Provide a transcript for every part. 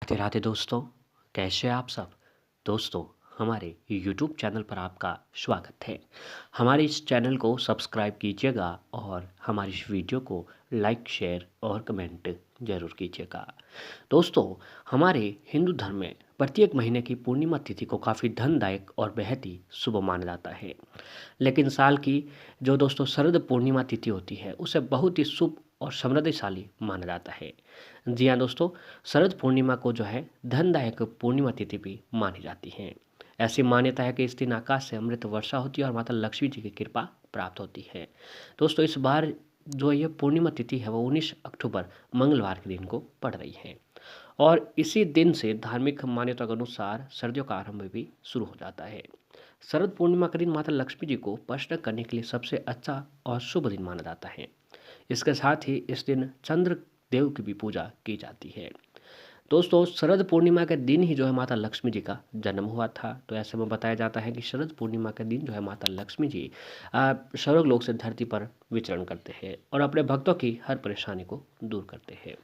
राधे राधे दोस्तों। कैसे हैं आप सब दोस्तों। हमारे YouTube चैनल पर आपका स्वागत है। हमारे इस चैनल को सब्सक्राइब कीजिएगा और हमारी इस वीडियो को लाइक शेयर और कमेंट ज़रूर कीजिएगा। दोस्तों, हमारे हिंदू धर्म में प्रत्येक महीने की पूर्णिमा तिथि को काफ़ी धनदायक और बेहद ही शुभ माना जाता है। लेकिन साल की जो दोस्तों शरद पूर्णिमा तिथि होती है उसे बहुत ही शुभ और समृद्धिशाली माना जाता है। जी हाँ दोस्तों, शरद पूर्णिमा को जो है धनदायक पूर्णिमा तिथि भी मानी जाती है। ऐसी मान्यता है कि इस दिन आकाश से अमृत वर्षा होती है और माता लक्ष्मी जी की कृपा प्राप्त होती है। दोस्तों, इस बार जो ये पूर्णिमा तिथि है वो 19 अक्टूबर मंगलवार के दिन को पड़ रही है और इसी दिन से धार्मिक मान्यता के अनुसार सर्दियों का आरंभ भी शुरू हो जाता है। शरद पूर्णिमा का दिन माता लक्ष्मी जी को प्रसन्न करने के लिए सबसे अच्छा और शुभ दिन माना जाता है। इसके साथ ही इस दिन चंद्र देव की भी पूजा की जाती है। दोस्तों, शरद पूर्णिमा के दिन ही जो है माता लक्ष्मी जी का जन्म हुआ था। तो ऐसे में बताया जाता है कि शरद पूर्णिमा के दिन जो है माता लक्ष्मी जी स्वर्गलोक से धरती पर विचरण करते हैं और अपने भक्तों की हर परेशानी को दूर करते हैं।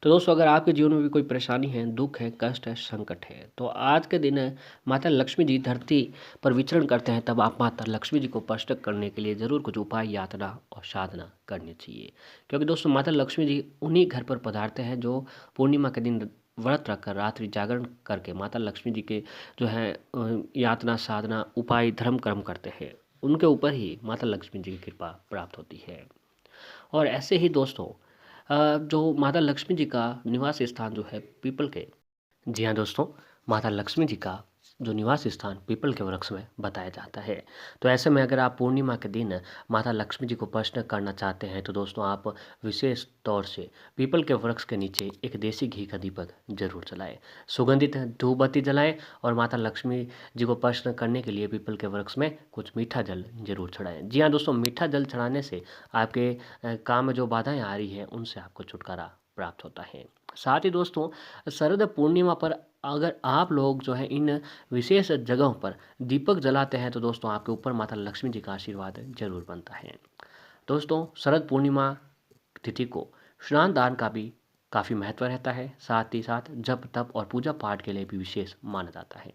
तो दोस्तों, अगर आपके जीवन में भी कोई परेशानी है, दुख है, कष्ट है, संकट है, तो आज के दिन माता लक्ष्मी जी धरती पर विचरण करते हैं, तब आप माता लक्ष्मी जी को प्रसन्न करने के लिए ज़रूर कुछ उपाय, यातना और साधना करनी चाहिए। क्योंकि दोस्तों, माता लक्ष्मी जी उन्हीं घर पर पधारते हैं जो पूर्णिमा के दिन व्रत रखकर रात्रि जागरण करके माता लक्ष्मी जी के जो है यातना, साधना, उपाय, धर्म कर्म करते हैं। उनके ऊपर ही माता लक्ष्मी जी की कृपा प्राप्त होती है। और ऐसे ही दोस्तों, जो माता लक्ष्मी जी का निवास स्थान जो है पीपल के, जी हाँ दोस्तों, माता लक्ष्मी जी का जो निवास स्थान पीपल के वृक्ष में बताया जाता है। तो ऐसे में अगर आप पूर्णिमा के दिन माता लक्ष्मी जी को प्रसन्न करना चाहते हैं तो दोस्तों आप विशेष तौर से पीपल के वृक्ष के नीचे एक देसी घी का दीपक जरूर जलाएं, सुगंधित धूप बत्ती जलाएं और माता लक्ष्मी जी को प्रसन्न करने के लिए पीपल के वृक्ष में कुछ मीठा जल जरूर चढ़ाएं। जी हाँ दोस्तों, मीठा जल चढ़ाने से आपके काम में जो बाधाएं आ रही हैं उनसे आपको छुटकारा प्राप्त होता है। साथ ही दोस्तों, शरद पूर्णिमा पर अगर आप लोग जो है इन विशेष जगहों पर दीपक जलाते हैं तो दोस्तों आपके ऊपर माता लक्ष्मी जी का आशीर्वाद जरूर बनता है। दोस्तों, शरद पूर्णिमा तिथि को स्नान दान का भी काफ़ी महत्व रहता है। साथ ही साथ जप तप और पूजा पाठ के लिए भी विशेष माना जाता है।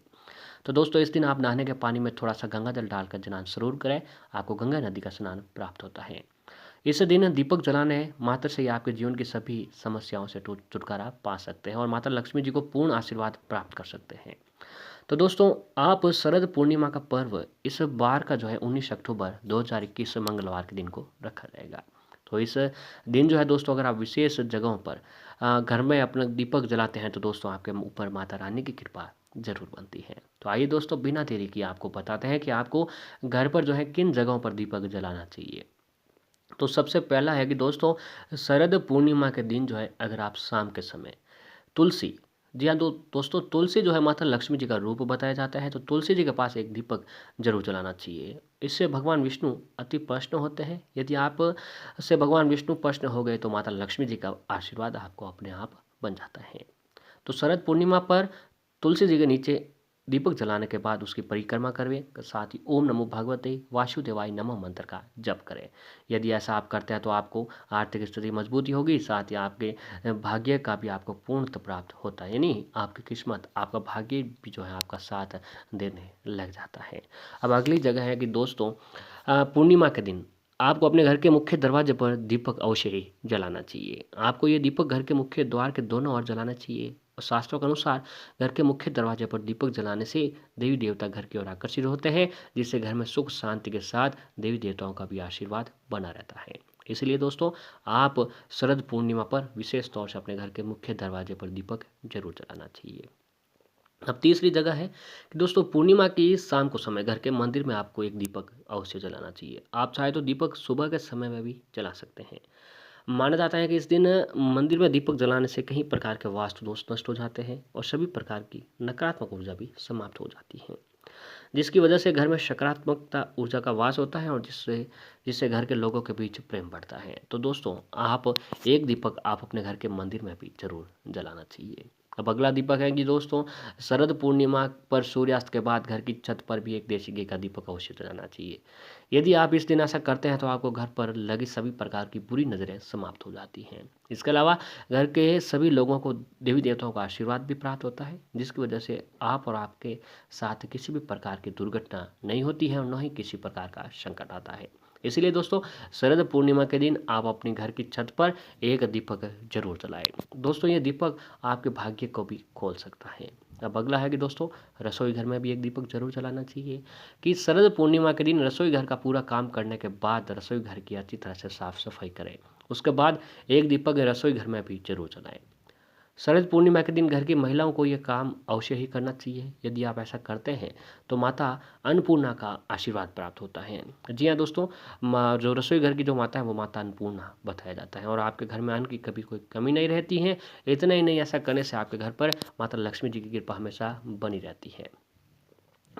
तो दोस्तों, इस दिन आप नहाने के पानी में थोड़ा सा गंगा जल डालकर स्नान जरूर करें, आपको गंगा नदी का स्नान प्राप्त होता है। इस दिन दीपक जलाने मात्र से ही आपके जीवन की सभी समस्याओं से छुटकारा पा सकते हैं और माता लक्ष्मी जी को पूर्ण आशीर्वाद प्राप्त कर सकते हैं। तो दोस्तों, आप शरद पूर्णिमा का पर्व इस बार का जो है 19 अक्टूबर 2021 मंगलवार के दिन को रखा जाएगा। तो इस दिन जो है दोस्तों, अगर आप विशेष जगहों पर घर में अपना दीपक जलाते हैं तो दोस्तों आपके ऊपर माता रानी की कृपा जरूर बनती है। तो आइए दोस्तों, बिना देरी किए आपको बताते हैं कि आपको घर पर जो है किन जगहों पर दीपक जलाना चाहिए। तो सबसे पहला है कि दोस्तों, शरद पूर्णिमा के दिन जो है अगर आप शाम के समय तुलसी, जी हाँ दोस्तों, तुलसी जो है माता लक्ष्मी जी का रूप बताया जाता है, तो तुलसी जी के पास एक दीपक जरूर जलाना चाहिए। इससे भगवान विष्णु अति प्रसन्न होते हैं। यदि आप से भगवान विष्णु प्रसन्न हो गए तो माता लक्ष्मी जी का आशीर्वाद आपको अपने आप बन जाता है। तो शरद पूर्णिमा पर तुलसी जी के नीचे दीपक जलाने के बाद उसकी परिक्रमा करें, साथ ही ओम नमो भगवते वासुदेवाय नमः मंत्र का जप करें। यदि ऐसा आप करते हैं तो आपको आर्थिक स्थिति मजबूती होगी, साथ ही आपके भाग्य का भी आपको पूर्णतः प्राप्त होता है, यानी आपकी किस्मत, आपका भाग्य भी जो है आपका साथ देने लग जाता है। अब अगली जगह है कि दोस्तों, पूर्णिमा के दिन आपको अपने घर के मुख्य दरवाजे पर दीपक अवश्य ही जलाना चाहिए। आपको ये दीपक घर के मुख्य द्वार के दोनों ओर जलाना चाहिए और शास्त्रों के अनुसार घर के मुख्य दरवाजे पर दीपक जलाने से देवी देवता घर की ओर आकर्षित होते हैं, जिससे घर में सुख शांति के साथ देवी देवताओं का भी आशीर्वाद बना रहता है। इसलिए दोस्तों, आप शरद पूर्णिमा पर विशेष तौर से अपने घर के मुख्य दरवाजे पर दीपक जरूर जलाना चाहिए। अब तीसरी जगह है कि दोस्तों, पूर्णिमा की शाम को समय घर के मंदिर में आपको एक दीपक अवश्य जलाना चाहिए। आप चाहे तो दीपक सुबह के समय में भी जला सकते हैं। माना जाता है कि इस दिन मंदिर में दीपक जलाने से कई प्रकार के वास्तु दोष नष्ट हो जाते हैं और सभी प्रकार की नकारात्मक ऊर्जा भी समाप्त हो जाती है, जिसकी वजह से घर में सकारात्मकता ऊर्जा का वास होता है और जिससे जिससे घर के लोगों के बीच प्रेम बढ़ता है। तो दोस्तों, आप एक दीपक आप अपने घर के मंदिर में भी जरूर जलाना चाहिए। अब अगला दीपक है कि दोस्तों शरद पूर्णिमा पर सूर्यास्त के बाद घर की छत पर भी एक देसी घी का दीपक अवश्य जलाना चाहिए। यदि आप इस दिन ऐसा करते हैं तो आपको घर पर लगी सभी प्रकार की बुरी नज़रें समाप्त हो जाती हैं। इसके अलावा घर के सभी लोगों को देवी देवताओं का आशीर्वाद भी प्राप्त होता है, जिसकी वजह से आप और आपके साथ किसी भी प्रकार की दुर्घटना नहीं होती है और न ही किसी प्रकार का संकट आता है। इसलिए दोस्तों शरद पूर्णिमा के दिन आप अपने घर की छत पर एक दीपक जरूर जलाएं। दोस्तों ये दीपक आपके भाग्य को भी खोल सकता है। अब अगला है कि दोस्तों रसोई घर में भी एक दीपक जरूर जलाना चाहिए। कि शरद पूर्णिमा के दिन रसोई घर का पूरा काम करने के बाद रसोई घर की अच्छी तरह से साफ सफाई करें। उसके बाद एक दीपक रसोई घर में भी जरूर जलाएं। शरद पूर्णिमा के दिन घर की महिलाओं को ये काम अवश्य ही करना चाहिए। यदि आप ऐसा करते हैं तो माता अन्नपूर्णा का आशीर्वाद प्राप्त होता है। जी हाँ दोस्तों, जो रसोई घर की जो माता है वो माता अन्नपूर्णा बताया जाता है और आपके घर में अन्न की कभी कोई कमी नहीं रहती है। इतना ही नहीं, ऐसा करने से आपके घर पर माता लक्ष्मी जी की कृपा हमेशा बनी रहती है।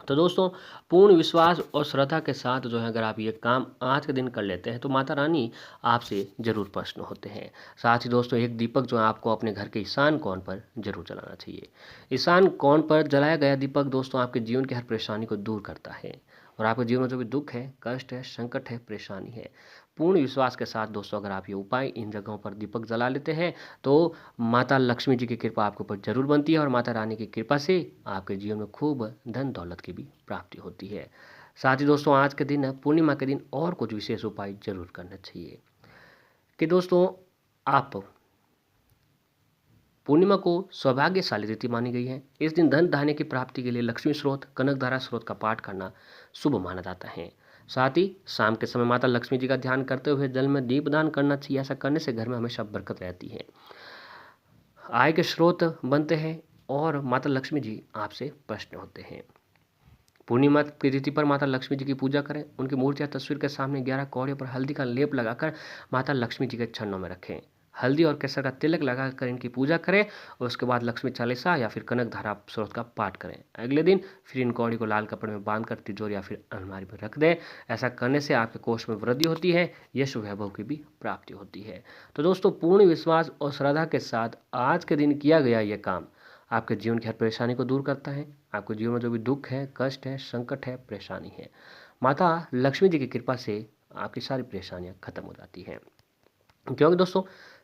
तो दोस्तों पूर्ण विश्वास और श्रद्धा के साथ जो है अगर आप ये काम आज के दिन कर लेते हैं तो माता रानी आपसे जरूर प्रसन्न होते हैं। साथ ही दोस्तों एक दीपक जो है आपको अपने घर के ईशान कोण पर जरूर जलाना चाहिए। ईशान कोण पर जलाया गया दीपक दोस्तों आपके जीवन की हर परेशानी को दूर करता है और आपके जीवन में जो भी दुख है, कष्ट है, संकट है, परेशानी है, पूर्ण विश्वास के साथ दोस्तों अगर आप ये उपाय इन जगहों पर दीपक जला लेते हैं तो माता लक्ष्मी जी की कृपा आपके ऊपर जरूर बनती है और माता रानी की कृपा से आपके जीवन में खूब धन दौलत की भी प्राप्ति होती है। साथ ही दोस्तों आज के दिन पूर्णिमा के दिन और कुछ विशेष उपाय जरूर करने चाहिए। कि दोस्तों आप पूर्णिमा को सौभाग्यशाली तिथि मानी गई है। इस दिन धन धान्य की प्राप्ति के लिए लक्ष्मी स्रोत, कनकधारा स्रोत का पाठ करना शुभ माना जाता है। साथ ही शाम के समय माता लक्ष्मी जी का ध्यान करते हुए जल में दीपदान करना चाहिए। ऐसा करने से घर में हमेशा बरकत रहती है, आय के स्रोत बनते हैं और माता लक्ष्मी जी आपसे प्रसन्न होते हैं। पूर्णिमा की तिथि पर माता लक्ष्मी जी की पूजा करें। उनकी मूर्ति या तस्वीर के सामने 11 कौड़ियों पर हल्दी का लेप लगाकर माता लक्ष्मी जी के चरणों में रखें। हल्दी और केसर का तिलक लगाकर इनकी पूजा करें और उसके बाद लक्ष्मी चालीसा या फिर कनक धारा स्रोत का पाठ करें। अगले दिन फिर इन कौड़ी को लाल कपड़े में बांधकर तिजोरी या फिर अलमारी में रख दें। ऐसा करने से आपके कोष में वृद्धि होती है, यश वैभव की भी प्राप्ति होती है। तो दोस्तों पूर्ण विश्वास और श्रद्धा के साथ आज के दिन किया गया यह काम आपके जीवन की हर परेशानी को दूर करता है। आपके जीवन में जो भी दुख है, कष्ट है, संकट है, परेशानी है, माता लक्ष्मी जी की कृपा से आपकी सारी परेशानियां खत्म हो जाती हैं। क्योंकि दोस्तों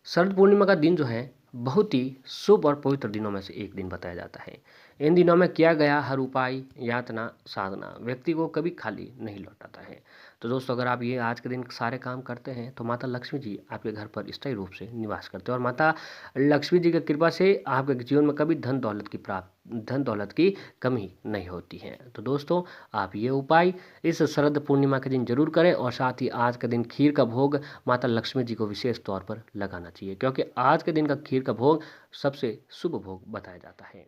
शरद पूर्णिमा का दिन जो है बहुत ही शुभ और पवित्र दिनों में से एक दिन बताया जाता है। इन दिनों में किया गया हर उपाय, यातना, साधना व्यक्ति को कभी खाली नहीं लौटाता है। तो दोस्तों अगर आप ये आज के दिन सारे काम करते हैं तो माता लक्ष्मी जी आपके घर पर स्थायी रूप से निवास करते हैं और माता लक्ष्मी जी की कृपा से आपके जीवन में कभी धन दौलत की कमी नहीं होती है। तो दोस्तों आप ये उपाय इस शरद पूर्णिमा के दिन जरूर करें और साथ ही आज के दिन खीर का भोग माता लक्ष्मी जी को विशेष तौर पर लगाना चाहिए, क्योंकि आज के दिन का खीर का भोग सबसे शुभ भोग बताया जाता है।